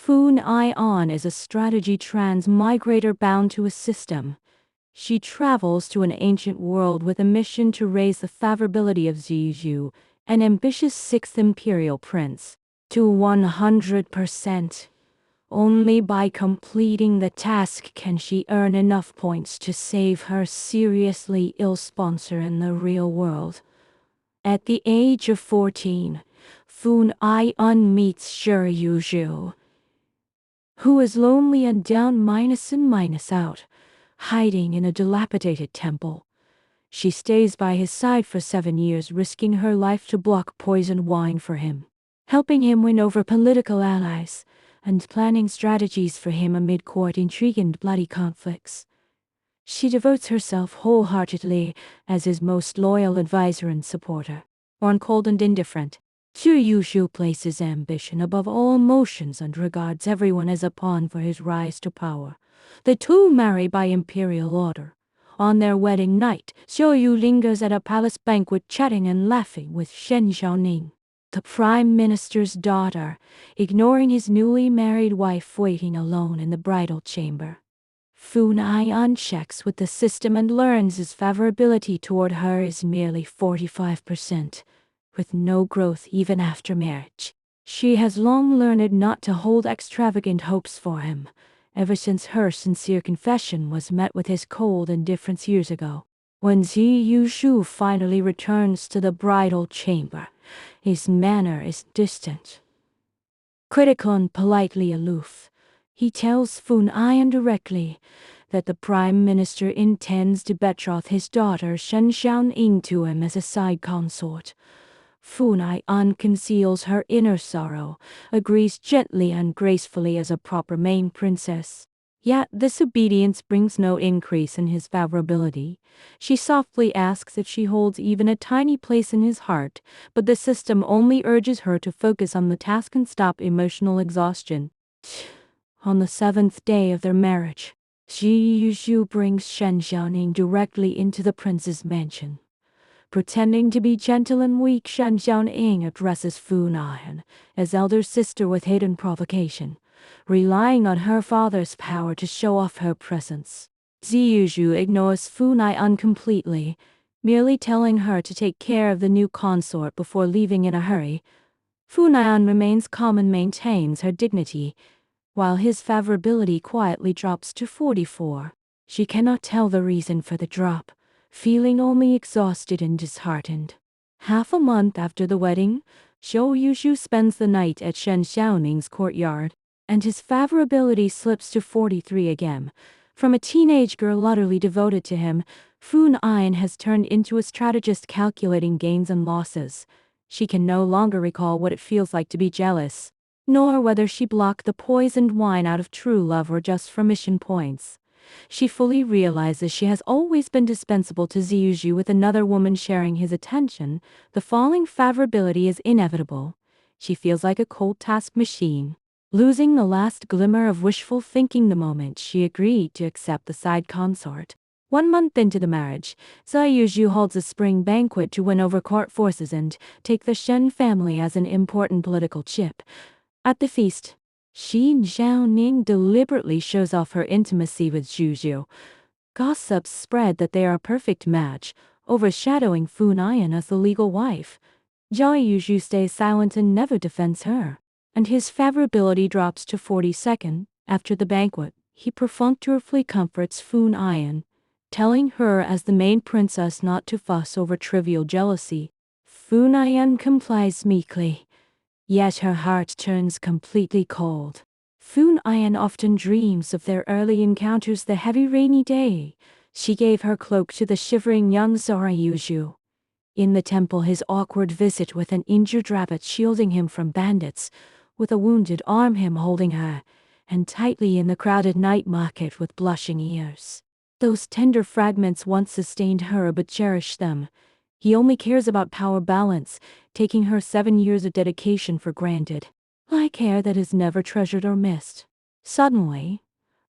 Foon Ion is a strategy transmigrator bound to a system. She travels to an ancient world with a mission to raise the favorability of Zizhu, an ambitious 6th imperial prince, to 100%. Only by completing the task can she earn enough points to save her seriously ill sponsor in the real world. At the age of 14, Foon Ion meets Zizhu, who is lonely and down minus out, hiding in a dilapidated temple. She stays by his side for 7 years, risking her life to block poisoned wine for him, helping him win over political allies, and planning strategies for him amid court intrigue and bloody conflicts. She devotes herself wholeheartedly as his most loyal advisor and supporter. Born cold and indifferent, Zizhu places ambition above all emotions and regards everyone as a pawn for his rise to power. The two marry by imperial order. On their wedding night, Zizhu lingers at a palace banquet chatting and laughing with Shen Xiaoning, the prime minister's daughter, ignoring his newly married wife waiting alone in the bridal chamber. Foon Ion checks with the system and learns his favorability toward her is merely 45%, with no growth even after marriage. She has long learned not to hold extravagant hopes for him, ever since her sincere confession was met with his cold indifference years ago. When Zizhu finally returns to the bridal chamber, his manner is distant, critical and politely aloof. He tells Foon Ion directly that the Prime Minister intends to betroth his daughter Shen Xiaoning to him as a side consort. Foon Ion conceals her inner sorrow, agrees gently and gracefully as a proper main princess. Yet this obedience brings no increase in his favorability. She softly asks if she holds even a tiny place in his heart, but the system only urges her to focus on the task and stop emotional exhaustion. On the 7th day of their marriage, Zizhu brings Shen Xiaoning directly into the prince's mansion. Pretending to be gentle and weak, Shen Xiaoning addresses Foon Ion as elder sister with hidden provocation, relying on her father's power to show off her presence. Zizhu ignores Foon Ion completely, merely telling her to take care of the new consort before leaving in a hurry. Foon Ion remains calm and maintains her dignity, while his favorability quietly drops to 44. She cannot tell the reason for the drop, feeling only exhausted and disheartened. Half a month after the wedding, Zizhu spends the night at Shen Xiaoning's courtyard, and his favorability slips to 43 again. From a teenage girl utterly devoted to him, Foon Ion has turned into a strategist calculating gains and losses. She can no longer recall what it feels like to be jealous, nor whether she blocked the poisoned wine out of true love or just for mission points. She fully realizes she has always been dispensable to Zizhu, with another woman sharing his attention. The falling favorability is inevitable. She feels like a cold task machine, losing the last glimmer of wishful thinking the moment she agreed to accept the side consort. 1 month into the marriage, Zizhu holds a spring banquet to win over court forces and take the Shen family as an important political chip. At the feast, Shen Xiaoning deliberately shows off her intimacy with Zizhu. Gossips spread that they are a perfect match, overshadowing Foon Ion as the legal wife. Zizhu stays silent and never defends her, and his favorability drops to 42nd. After the banquet, he perfunctorily comforts Foon Ion, telling her as the main princess not to fuss over trivial jealousy. Foon Ion complies meekly, yet her heart turns completely cold. Foon Ion often dreams of their early encounters the heavy rainy day. She gave her cloak to the shivering young Zizhu. In the temple, his awkward visit with an injured rabbit shielding him from bandits, with a wounded arm him holding her, and tightly in the crowded night market with blushing ears. Those tender fragments once sustained her but cherished them. He only cares about power balance, taking her 7 years of dedication for granted, like hair that is never treasured or missed. Suddenly,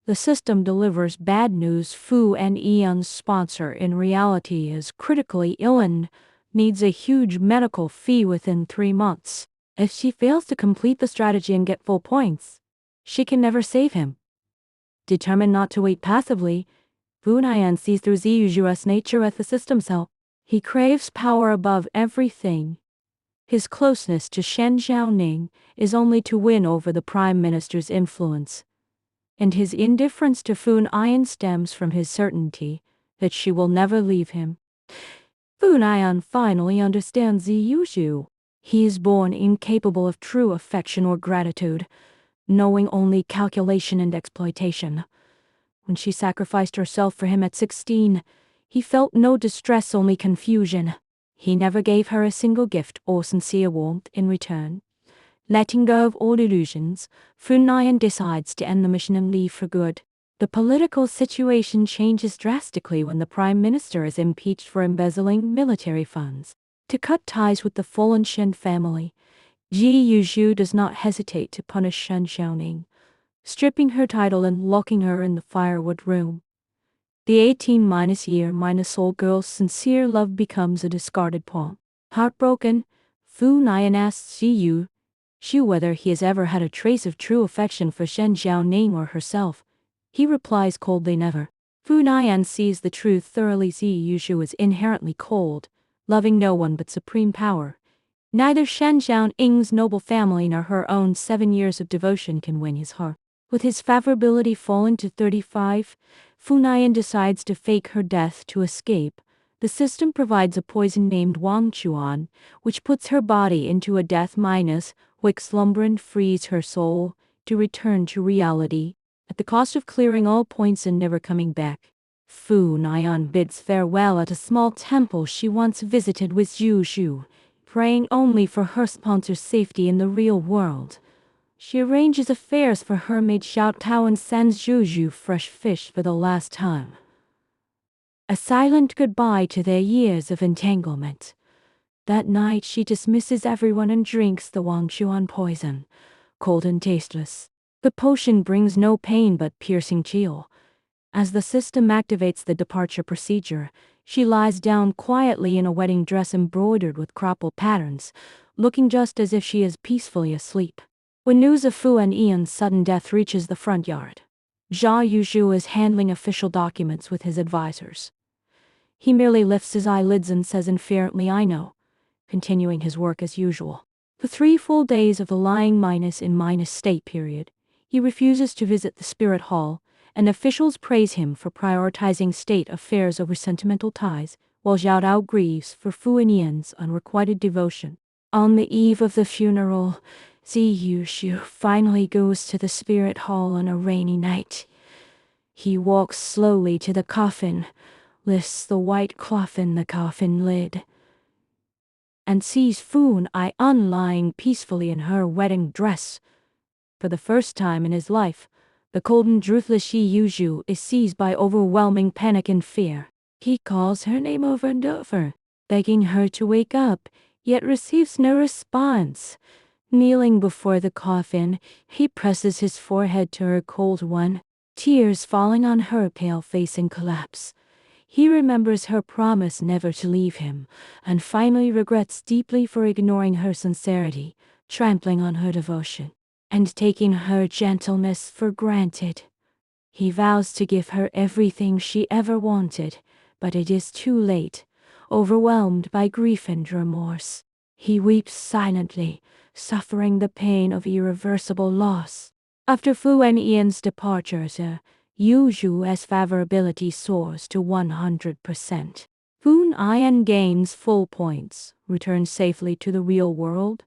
the system delivers bad news. Foon Ion's sponsor in reality is critically ill and needs a huge medical fee within 3 months. If she fails to complete the strategy and get full points, she can never save him. Determined not to wait passively, Fu Nian sees through Ziyu's nature as the system cell. He craves power above everything. His closeness to Shen Xiaoning is only to win over the Prime Minister's influence. And his indifference to Fu Nian stems from his certainty that she will never leave him. Fu Nian finally understands Ziyu. He is born incapable of true affection or gratitude, knowing only calculation and exploitation. When she sacrificed herself for him at 16, he felt no distress, only confusion. He never gave her a single gift or sincere warmth in return. Letting go of all illusions, Fu Nian decides to end the mission and leave for good. The political situation changes drastically when the Prime Minister is impeached for embezzling military funds. To cut ties with the fallen Shen family, Ji Yuzhu does not hesitate to punish Shen Xiaoning, stripping her title and locking her in the firewood room. The 18-year-old girl's sincere love becomes a discarded pawn. Heartbroken, Fu Nian asks Ji Yuzhu whether he has ever had a trace of true affection for Shen Xiaoning or herself. He replies coldly, never. Fu Nian sees the truth thoroughly. Ji Yuzhu is inherently cold, loving no one but supreme power. Neither Shen Xiaoning's noble family nor her own 7 years of devotion can win his heart. With his favorability fallen to 35, Fu Nian decides to fake her death to escape. The system provides a poison named Wang Chuan, which puts her body into a death minus, which slumber and frees her soul to return to reality, at the cost of clearing all points and never coming back. Fu Nian bids farewell at a small temple she once visited with Zhu Zhu, praying only for her sponsor's safety in the real world. She arranges affairs for her maid Xiao Tao and sends Zhu Zhu fresh fish for the last time. A silent goodbye to their years of entanglement. That night she dismisses everyone and drinks the Wang Chuan poison, cold and tasteless. The potion brings no pain but piercing chill. As the system activates the departure procedure, she lies down quietly in a wedding dress embroidered with cropple patterns, looking just as if she is peacefully asleep. When news of Fu Nian's sudden death reaches the front yard, Jia Yuzhu is handling official documents with his advisors. He merely lifts his eyelids and says inferently, I know, continuing his work as usual. For 3 full days of the lying in state period, he refuses to visit the spirit hall, and officials praise him for prioritizing state affairs over sentimental ties, while Xiao Dao grieves for Fu Nian's unrequited devotion. On the eve of the funeral, Ziyuxu finally goes to the spirit hall on a rainy night. He walks slowly to the coffin, lifts the white cloth in the coffin lid, and sees Fu Nian lying peacefully in her wedding dress. For the first time in his life, the cold and ruthless Ji Yuzhu is seized by overwhelming panic and fear. He calls her name over and over, begging her to wake up, yet receives no response. Kneeling before the coffin, he presses his forehead to her cold one, tears falling on her pale face in collapse. He remembers her promise never to leave him, and finally regrets deeply for ignoring her sincerity, trampling on her devotion, and taking her gentleness for granted. He vows to give her everything she ever wanted, but it is too late. Overwhelmed by grief and remorse, he weeps silently, suffering the pain of irreversible loss. After Fu Nian's departure, Yuzhu's favorability soars to 100%. Fu Nian gains full points, returns safely to the real world,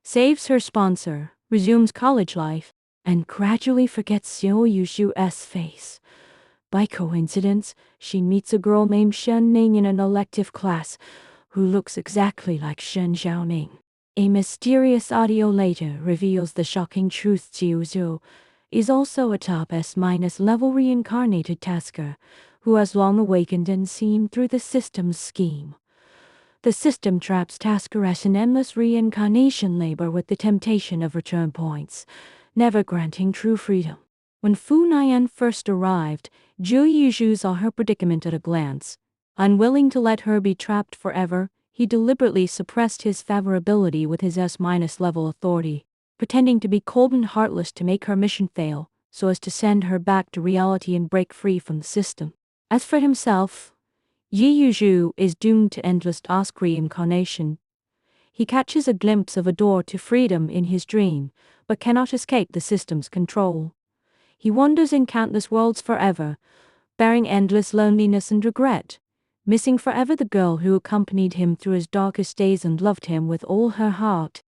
saves her sponsor, resumes college life, and gradually forgets Yuzhu's face. By coincidence, she meets a girl named Shen Ning in an elective class, who looks exactly like Shen Xiaoning. A mysterious audio later reveals the shocking truth. Zhu is also a top S-level reincarnated tasker, who has long awakened and seen through the system's scheme. The system traps taskers in endless reincarnation labor with the temptation of return points, never granting true freedom. When Fu Nian first arrived, Zhu Yuzhu saw her predicament at a glance. Unwilling to let her be trapped forever, he deliberately suppressed his favorability with his S-level authority. pretending to be cold and heartless to make her mission fail, so as to send her back to reality and break free from the system. As for himself, Yi Yuzhu is doomed to endless task reincarnation. He catches a glimpse of a door to freedom in his dream, but cannot escape the system's control. He wanders in countless worlds forever, bearing endless loneliness and regret, missing forever the girl who accompanied him through his darkest days and loved him with all her heart.